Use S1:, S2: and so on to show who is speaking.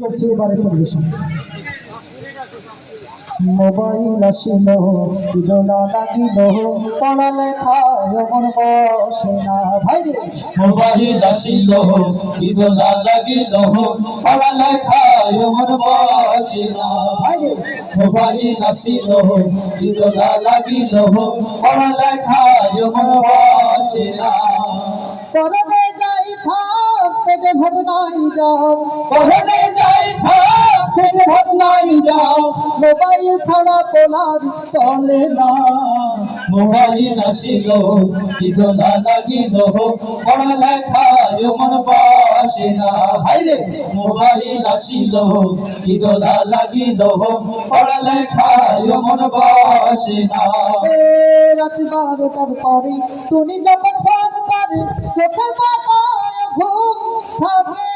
S1: করছি এবারে পরিবেশন। মোবাইল আসিল বিদনা লাগিল পড়ালেখায় মন বসে না ভাই রে।
S2: মোবাইল আসিল বিদনা লাগিল পড়ালেখায় মন বসে না
S1: ভাই রে।
S2: মোবাইল আসিল বিদনা লাগিল পড়ালেখায় মন বসে না
S1: পড়ালে যাই থাক পেটে ভাত নাই যাও,
S2: পড়ালে যাই থাক
S1: পেটে ভাত নাই যাও, মোবাইল ছাড়া পোলার চলে না।
S2: মোবাইল আসিল বিদনা লাগিল পড়ালেখায় মন বসে না
S1: ভাইরে
S2: মোবাইল আসিল বিদনা লাগিল পড়ালেখায় মন বসে না
S1: রাত 12টার পরে তুমি যখন ফোন করে চোখের পাতায় ঘুম থাকে